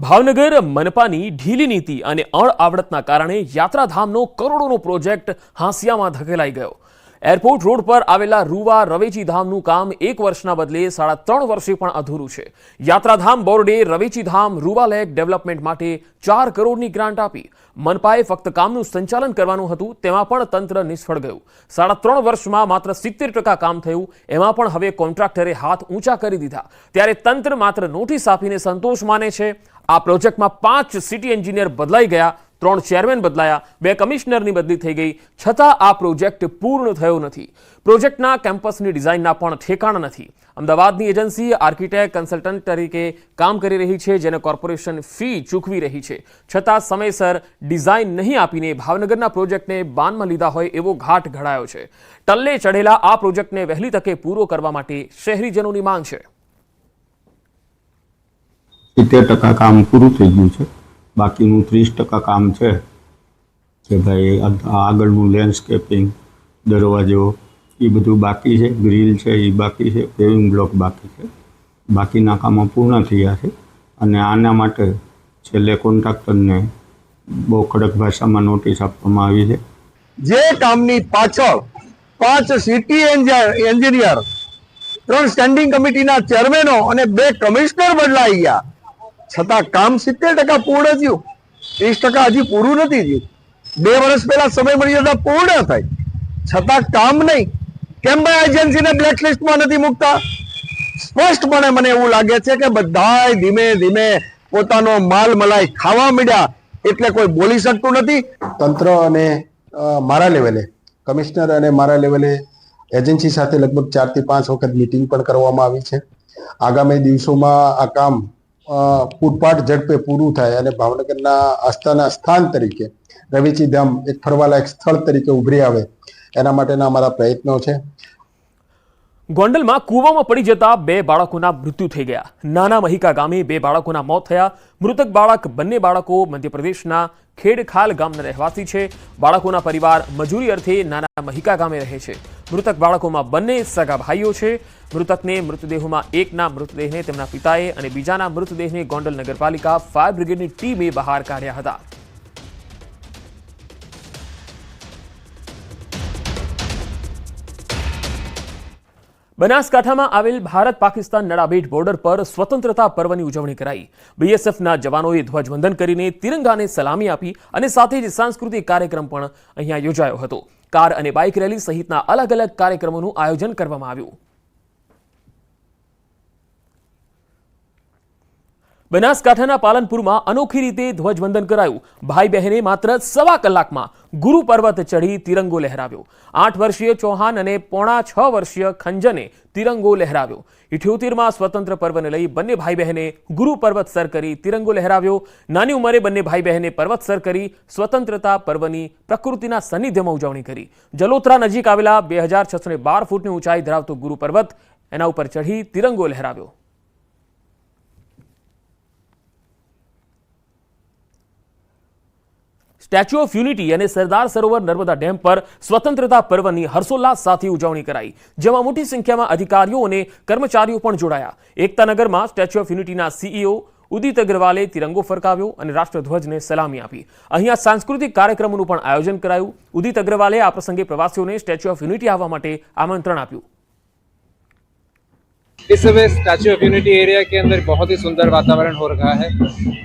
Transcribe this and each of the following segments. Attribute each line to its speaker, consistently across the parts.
Speaker 1: ભાવનગર મનપાની ઢીલી નીતિ અને અણઆવડતના કારણે યાત્રાધામનો કરોડોનો પ્રોજેક્ટ હાંસિયામાં ધકેલાઈ ગયો। એરપોર્ટ રોડ પર આવેલા રૂવા રવેચી ધામનું કામ 1 વર્ષના બદલે 3.5 વર્ષે પણ અધૂરું છે। યાત્રાધામ બોર્ડે રવેચી ધામ રૂવા લેક ડેવલપમેન્ટ માટે 4 કરોડની ગ્રાન્ટ આપી। મનપાએ ફક્ત કામનું સંચાલન કરવાનું હતું, તેમાં પણ તંત્ર નિષ્ફળ ગયું। 3.5 વર્ષમાં માત્ર 70% કામ થયું, એમાં પણ હવે કોન્ટ્રાક્ટરે હાથ ઊંચા કરી દીધા। ત્યારે તંત્ર માત્ર નોટિસ આપીને સંતોષ માને છે। આ પ્રોજેક્ટમાં 5 સિટી એન્જિનિયર બદલાઈ ગયા, 3 ચેરમેન બદલાયા, 2 કમિશનરની બદલી થઈ ગઈ, છતાં આ પ્રોજેક્ટ પૂર્ણ થયો નથી। પ્રોજેક્ટના કેમ્પસની ડિઝાઇનના પણ ઠેકાણા નથી। અમદાવાદની એજન્સી આર્કિટેક્ટ કન્સલ્ટન્ટ તરીકે કામ કરી રહી છે, જેને કોર્પોરેશન ફી ચૂકવી રહી છે, છતાં સમયસર ડિઝાઇન નહીં આપીને ભાવનગરના પ્રોજેક્ટને બાનમાં લીધા હોય એવો ઘાટ ઘડાયો છે। ટલ્લે ચઢેલા આ પ્રોજેક્ટને વહેલી તકે પૂરો કરવા માટે શહેરીજનોની માંગ છે।
Speaker 2: 70% કામ પૂરું થઈ ગયું છે, બાકીનું 30% કામ છે કે ભાઈ આગળનું લેન્ડસ્કેપિંગ, દરવાજો એ બધું બાકી છે, ગ્રીલ છે એ બાકી છે, પેવિંગ બ્લોક બાકી છે। બાકીના કામો પૂર્ણ થયા છે અને આના માટે છેલ્લે કોન્ટ્રાક્ટરને બહુ કડક ભાષામાં નોટિસ આપવામાં આવી છે।
Speaker 3: જે કામની પાછળ 5 સિટી એન્જિનિયર, 3 સ્ટેન્ડિંગ કમિટીના ચેરમેનો અને 2 કમિશનર બદલાઈ ગયા, છતાં કામ 70% પૂર્ણ થયું, 30% હજી પૂરું નથી થયું। 2 વર્ષ પહેલા સમય મર્યાદા પૂર્ણ થઈ, છતાં કામ નહીં। કેમ ભાઈ એજન્સીને બ્લેકલિસ્ટમાં નથી મૂકતા? સ્પષ્ટપણે મને એવું લાગે છે કે બધાય ધીમે ધીમે પોતાનો માલ મલાઈ ખાવા માંડ્યા, એટલે કોઈ બોલી શકતું નથી।
Speaker 4: તંત્ર અને મારા લેવલે, કમિશનર અને મારા લેવલે એજન્સી સાથે લગભગ 4 થી 5 વખત મીટિંગ પણ કરવામાં આવી છે। આગામી દિવસોમાં આ કામ પૂરપાટ ઝડપે પૂરું થાય અને ભાવનગરના આસ્થાના સ્થાન તરીકે રવેચી ધામ એક ફરવાલાયક સ્થળ તરીકે ઉભરી આવે, એના માટેના અમારા પ્રયત્નો છે।
Speaker 1: ગોંડલમાં કૂવામાં પડી જતા 2 બાળકોના મૃત્યુ થઈ ગયા। નાના મહિકા ગામે 2 બાળકોના મોત થયા। મૃતક બાળક બંને બાળકો મધ્યપ્રદેશના ખેડખાલ ગામના રહેવાસી છે। બાળકોના પરિવાર મજૂરી અર્થે નાના મહિકા ગામે રહે છે। મૃતક બાળકોમાં બંને સગા ભાઈઓ છે। મૃતકને મૃતદેહોમાં એકના મૃતદેહને તેમના પિતાએ અને બીજાના મૃતદેહને ગોંડલ નગરપાલિકા ફાયર બ્રિગેડની ટીમે બહાર કાઢ્યા હતા। બનાસકાંઠામાં આવેલ ભારત પાકિસ્તાન નડાબેટ બોર્ડર પર સ્વતંત્રતા પર્વની ઉજવણી કરાઈ। બીએસએફના જવાનોએ ધ્વજવંદન કરીને તિરંગાને સલામી આપી અને સાથે જ સાંસ્કૃતિક કાર્યક્રમ પણ અહીંયા યોજાયો હતો। કાર અને બાઇક રેલી સહિતના અલગ અલગ કાર્યક્રમોનું આયોજન કરવામાં આવ્યું। બનાસકાંઠાના પાલનપુરમાં અનોખી રીતે ધ્વજવંદન કરાયું। ભાઈ બહેને માત્ર 1.25 કલાકમાં ગુરુ પર્વત ચઢી તિરંગો લહેરાવ્યો। 8 વર્ષીય ચૌહાણ અને 6.5 વર્ષીય ખંજને તિરંગો લહેરાવ્યો। 78માં સ્વતંત્ર પર્વને લઈ બંને ભાઈ બહેને ગુરુ પર્વત સર કરી તિરંગો લહેરાવ્યો। નાની ઉંમરે બંને ભાઈ બહેને પર્વત સર કરી સ્વતંત્રતા પર્વની પ્રકૃતિના સાનિધ્યમાં ઉજવણી કરી। જલોત્રા નજીક આવેલા 2612 ફૂટની ઊંચાઈ ધરાવતો ગુરુ પર્વત, એના ઉપર ચઢી તિરંગો લહેરાવ્યો। સ્ટેચ્યુ ઓફ યુનિટી અને સરદાર સરોવર નર્મદા ડેમ પર સ્વતંત્રતા પર્વની હર્ષોલ્લાસ સાથે ઉજવણી કરાઈ, જેમાં મોટી સંખ્યામાં અધિકારીઓ અને કર્મચારીઓ પણ જોડાયા। એકતાનગરમાં સ્ટેચ્યુ ઓફ યુનિટીના સીઈઓ ઉદિત અગ્રવાલે તિરંગો ફરકાવ્યો અને રાષ્ટ્રધ્વજને સલામી આપી। અહીંયા સાંસ્કૃતિક કાર્યક્રમોનું પણ આયોજન કરાયું। ઉદિત અગ્રવાલે આ પ્રસંગે પ્રવાસીઓને સ્ટેચ્યુ ઓફ યુનિટી આવવા માટે આમંત્રણ આપ્યું।
Speaker 5: इस समय स्टैच्यू ऑफ यूनिटी एरिया के अंदर बहुत ही सुंदर वातावरण हो रहा है।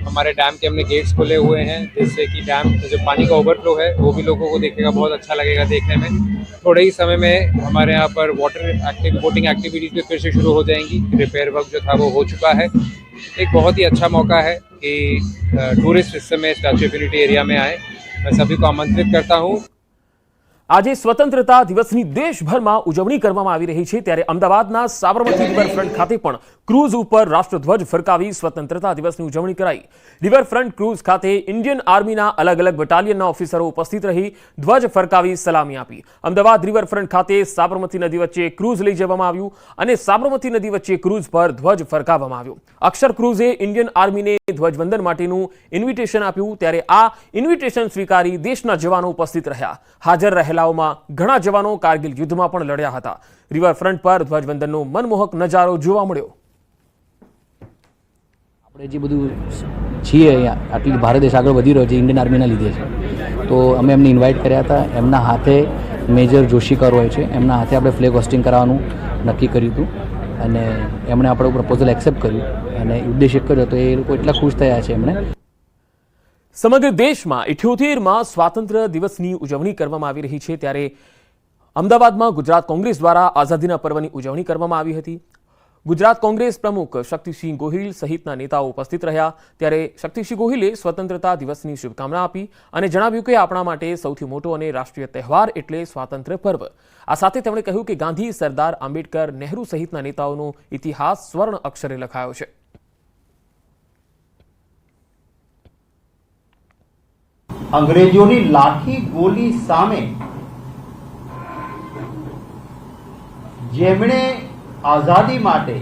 Speaker 5: हमारे डैम के हमने गेट्स खोले हुए हैं, जिससे कि डैम जो पानी का ओवरफ्लो है वो भी लोगों को देखने का बहुत अच्छा लगेगा। देखने में थोड़े ही समय में हमारे यहाँ पर बोटिंग एक्टिविटीज भी फिर से शुरू हो जाएंगी। रिपेयर वर्क जो था वो हो चुका है। एक बहुत ही अच्छा मौका है कि टूरिस्ट इस समय स्टैच्यू ऑफ यूनिटी एरिया में आए। मैं सभी को आमंत्रित करता हूँ।
Speaker 1: આજે સ્વતંત્રતા દિવસની દેશભરમાં ઉજવણી કરવામાં આવી રહી છે, ત્યારે અમદાવાદના સાબરમતી રિવરફ્રન્ટ ખાતે પણ ક્રૂઝ ઉપર રાષ્ટ્રધ્વજ ફરકાવી સ્વતંત્રતા દિવસની ઉજવણી કરાઈ। રિવરફ્રન્ટ ક્રૂઝ ખાતે ઇન્ડિયન આર્મીના અલગ અલગ બટાલિયનના ઓફિસરો ઉપસ્થિત રહી ધ્વજ ફરકાવી સલામી આપી। અમદાવાદ રિવરફ્રન્ટ ખાતે સાબરમતી નદી વચ્ચે ક્રૂઝ લઈ જવામાં આવ્યું અને સાબરમતી નદી વચ્ચે ક્રૂઝ પર ધ્વજ ફરકાવવામાં આવ્યો। અક્ષર ક્રૂઝે ઇન્ડિયન આર્મીને ધ્વજવંદન માટેનું ઇન્વિટેશન આપ્યું, ત્યારે આ ઇન્વિટેશન સ્વીકારી દેશના જવાનો ઉપસ્થિત રહ્યા। હાજર રહેલાઓમાં ઘણા જવાનો કારગિલ યુદ્ધમાં પણ લડ્યા હતા। રિવરફ્રન્ટ પર ધ્વજવંદનનો મનમોહક નજારો જોવા મળ્યો।
Speaker 6: આપણે જે બધું છીએ અહીંયા આટલી ભારત દેશ આગળ વધી રહ્યો છે ઇન્ડિયન આર્મીના લીધે છે, તો અમે એમને ઇન્વાઇટ કર્યા હતા. એમના હાથે મેજર જોશીકર હોય છે, એમના હાથે આપણે ફ્લેગ હોસ્ટિંગ કરાવવાનું નક્કી કર્યું હતું અને એમણે આપણું પ્રપોઝલ એક્સેપ્ટ કર્યું અને ઉદ્દેશ એક કર્યો, તો એ લોકો એટલા ખુશ થયા છે એમણે.
Speaker 1: સમગ્ર દેશમાં 78માં સ્વાતંત્ર્ય દિવસની ઉજવણી કરવામાં આવી રહી છે, ત્યારે અમદાવાદમાં ગુજરાત કોંગ્રેસ દ્વારા આઝાદીના પર્વની ઉજવણી કરવામાં આવી હતી. ગુજરાત કોંગ્રેસ પ્રમુખ શક્તિસિંહ ગોહિલ સહિતના નેતાઓ ઉપસ્થિત રહ્યા. ત્યારે શક્તિસિંહ ગોહિલે સ્વતંત્રતા દિવસની શુભકામના આપી અને જણાવ્યું કે આપણા માટે સૌથી મોટો અને રાષ્ટ્રીય તહેવાર એટલે સ્વાતંત્ર્ય પર્વ. આ સાથે તેમણે કહ્યું કે ગાંધી, સરદાર આંબેડકર, નહેરુ સહિતના નેતાઓનો ઇતિહાસ સ્વર્ણ અક્ષરે લખાયો છે.
Speaker 7: અંગ્રેજોની લાઠી ગોલી સામે જેમણે આઝાદી માટે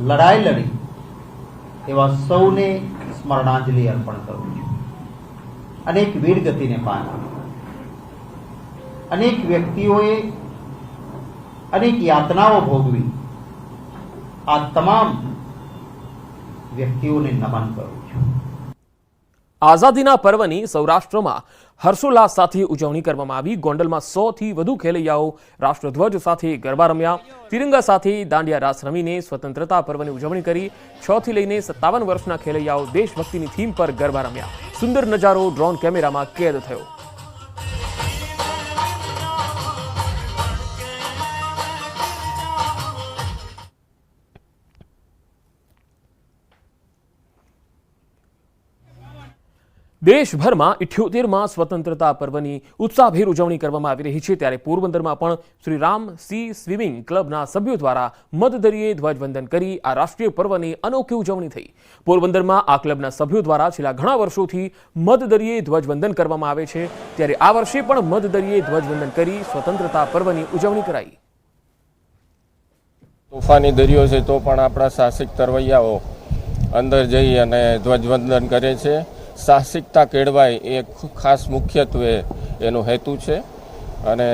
Speaker 7: લડાઈ લડી એવા સૌને સ્મરણાંજલિ અર્પણ કરું છું. અનેક વીરગતિને પામ્યા, અનેક વ્યક્તિઓએ અનેક યાતનાઓ ભોગવી. આ તમામ વ્યક્તિઓને નમન કરું છું.
Speaker 1: આઝાદીના પર્વની સૌરાષ્ટ્રમાં હર્ષોલ્લાસ સાથે ઉજવણી કરવામાં આવી. ગોંડલમાં 100થી વધુ ખેલૈયાઓ રાષ્ટ્રધ્વજ સાથે ગરબા રમ્યા. તિરંગા સાથે દાંડિયા રાસ રમીને સ્વતંત્રતા પર્વની ઉજવણી કરી. 6 થી લઈને 57 વર્ષના ખેલૈયાઓ દેશભક્તિની થીમ પર ગરબા રમ્યા. સુંદર નજારો ડ્રોન કેમેરામાં કેદ થયો. દેશભરમાં 78માં સ્વતંત્રતા પર્વની ઉત્સાહભેર ઉજવણી કરવામાં આવી રહી છે. ત્યારે પોરબંદરમાં પણ શ્રી રામ સી સ્વિમિંગ ક્લબના સભ્યો દ્વારા મધદરિયે ધ્વજવંદન કરી આ રાષ્ટ્રીય પર્વની અનોખી ઉજવણી થઈ. પોરબંદરમાં આ ક્લબના સભ્યો દ્વારા છેલ્લા ઘણા વર્ષોથી મધદરિયે ધ્વજવંદન કરવામાં આવે છે. ત્યારે આ વર્ષે પણ મધદરિયે ધ્વજવંદન કરી સ્વતંત્રતા પર્વની ઉજવણી કરાઈ.
Speaker 8: તોફાની દરિયો છે તો પણ આપણા સાહસિક તરવૈયાઓ અંદર જઈ અને ધ્વજવંદન કરે છે. સાહસિકતા કેળવાય એ ખાસ મુખ્યત્વે એનો હેતુ છે અને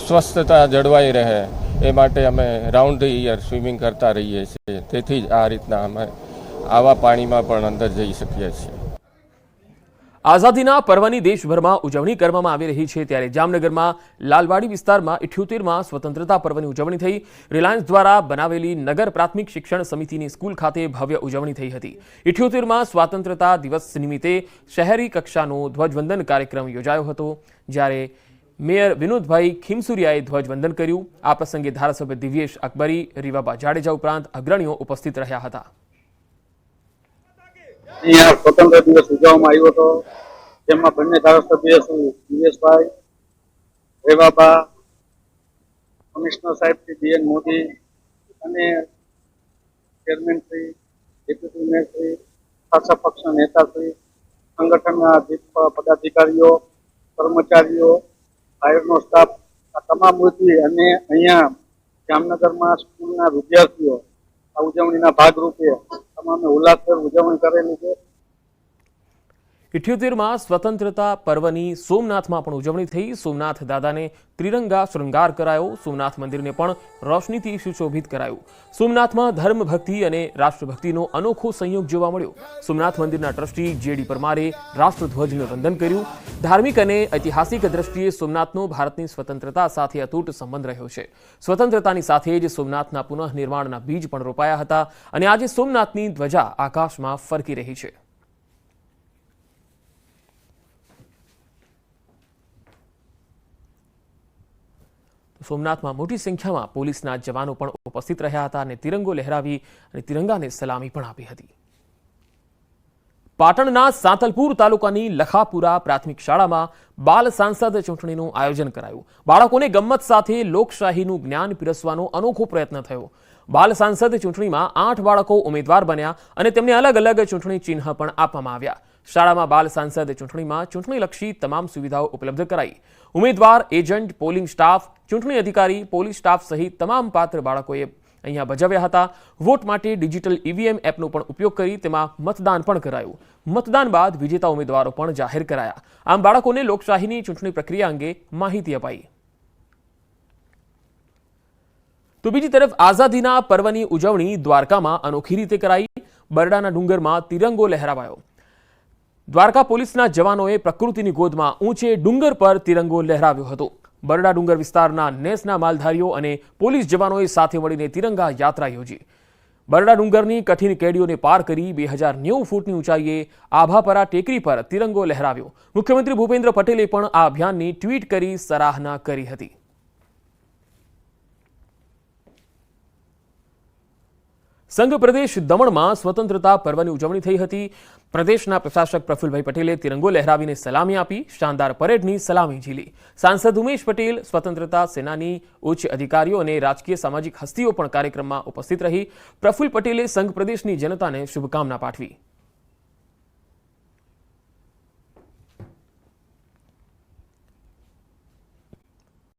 Speaker 8: સ્વસ્થતા જળવાઈ રહે એ માટે અમે રાઉન્ડ યર સ્વિમિંગ કરતા રહીએ છીએ. તેથી જ આ રીતના અમે આવા પાણીમાં પણ અંદર જઈ શકીએ છીએ.
Speaker 1: આઝાદીના પર્વની દેશભરમાં ઉજવણી કરવામાં આવી રહી છે. ત્યારે જામનગરમાં લાલવાડી વિસ્તારમાં 78માં સ્વતંત્રતા પર્વની ઉજવણી થઈ. રિલાયન્સ દ્વારા બનાવેલી નગર પ્રાથમિક શિક્ષણ સમિતિની સ્કૂલ ખાતે ભવ્ય ઉજવણી થઈ હતી. 78માં સ્વાતંત્રતા દિવસ નિમિત્તે શહેરી કક્ષાનો ધ્વજવંદન કાર્યક્રમ યોજાયો હતો, જ્યારે મેયર વિનોદભાઈ ખીમસુરિયાએ ધ્વજવંદન કર્યું. આ પ્રસંગે ધારાસભ્ય દિવ્યેશ અકબરી, રીવાબા જાડેજા ઉપરાંત અગ્રણીઓ ઉપસ્થિત રહ્યા હતા.
Speaker 9: અહીંયા સ્વતંત્ર દિવસ ઉજવવામાં આવ્યો હતો, જેમાં બંને ધારાસભ્ય શ્રી દિવેશભાઈ, રેવાબા, કમિશનર સાહેબ શ્રી બીએન મોદી અને chairman Shri, deputy mayor Shri, શાસક પક્ષના નેતા શ્રી, સંગઠનના પદાધિકારીઓ, કર્મચારીઓ, ફાયરનો સ્ટાફ, આ તમામ વૃત્તિ અને અહીંયા જામનગરમાં સ્કૂલના વિદ્યાર્થીઓ આ ઉજવણીના ભાગરૂપે તમામે ઉલ્લાસભેર ઉજવણી કરેલી છે.
Speaker 1: 78માં સ્વતંત્રતા પર્વની સોમનાથમાં પણ ઉજવણી થઈ. સોમનાથ દાદાને ત્રિરંગા શૃંગાર કરાયો. સોમનાથ મંદિરને પણ રોશનીથી સુશોભિત કરાયું. સોમનાથમાં ધર્મ ભક્તિ અને રાષ્ટ્રભક્તિનો અનોખો સંયોગ જોવા મળ્યો. સોમનાથ મંદિરના ટ્રસ્ટી જેડી પરમારે રાષ્ટ્રધ્વજનું વંદન કર્યું. ધાર્મિક અને ઐતિહાસિક દ્રષ્ટિએ સોમનાથનો ભારતની સ્વતંત્રતા સાથે અતૂટ સંબંધ રહ્યો છે. સ્વતંત્રતાની સાથે જ સોમનાથના પુનઃનિર્માણના બીજ પણ રોપાયા હતા અને આજે સોમનાથની ધ્વજા આકાશમાં ફરકી રહી છે. સોમનાથમાં મોટી સંખ્યામાં પોલીસના જવાનો પણ ઉપસ્થિત રહ્યા હતા અને તિરંગો લહેરાવી અને તિરંગાને સલામી પણ આપી હતી. પાટણના સાંતલપુર તાલુકાની લખાપુરા પ્રાથમિક શાળામાં બાલ સાંસદ ચૂંટણીનું આયોજન કરાયું. બાળકોને ગમ્મત સાથે લોકશાહીનું જ્ઞાન પીરસવાનો અનોખો પ્રયત્ન થયો. બાલ સાંસદ ચૂંટણીમાં 8 બાળકો ઉમેદવાર બન્યા અને તેમને અલગ અલગ ચૂંટણી ચિહ્ન પણ આપવામાં આવ્યા. શાળામાં બાલ સાંસદ ચૂંટણીમાં ચૂંટણીલક્ષી તમામ સુવિધાઓ ઉપલબ્ધ કરાઈ. ઉમેદવાર, એજન્ટ, પોલિંગ સ્ટાફ, ચૂંટણી અધિકારી, પોલીસ સ્ટાફ સહિત તમામ પાત્ર બાળકોએ અહીંયા બજાવ્યા હતા. વોટ માટે ડિજિટલ ઈવીએમ એપનો પણ ઉપયોગ કરી તેમાં મતદાન પણ કરાયું. મતદાન બાદ વિજેતા ઉમેદવારો પણ જાહેર કરાયા. આમ બાળકોને લોકશાહીની ચૂંટણી પ્રક્રિયા અંગે માહિતી અપાઈ. તો બીજી તરફ આઝાદીના પર્વની ઉજવણી દ્વારકામાં અનોખી રીતે કરાઈ. બરડાના ડુંગરમાં તિરંગો લહેરાવાયો. દ્વારકા પોલીસના જવાનોએ પ્રકૃતિની ગોદમાં ઊંચે ડુંગર પર તિરંગો લહેરાવ્યો હતો. બરડા ડુંગર વિસ્તારના નેસના માલધારીઓ અને પોલીસ જવાનોએ સાથે મળીને તિરંગા યાત્રા યોજી. બરડા ડુંગરની કઠિન કેડીઓને પાર કરી 2090 ફૂટની ઊંચાઈએ આભાપરા ટેકરી પર તિરંગો લહેરાવ્યો. મુખ્યમંત્રી ભૂપેન્દ્ર પટેલે પણ આ અભિયાનની ટ્વીટ કરી સરાહના કરી હતી. સંઘ પ્રદેશ દમણમાં સ્વતંત્રતા પર્વની ઉજવણી થઈ હતી. પ્રદેશના પ્રશાસક પ્રફુલભાઈ પટેલે તિરંગો લહેરાવીને સલામી આપી. શાનદાર પરેડની સલામી ઝીલી. સાંસદ ઉમેશ પટેલ, સ્વતંત્રતા સેનાની ઉચ્ચ અધિકારીઓ અને રાજકીય સામાજિક હસ્તીઓ પણ કાર્યક્રમમાં ઉપસ્થિત રહી. પ્રફુલ પટેલે સંઘ પ્રદેશની જનતાને શુભકામના પાઠવી.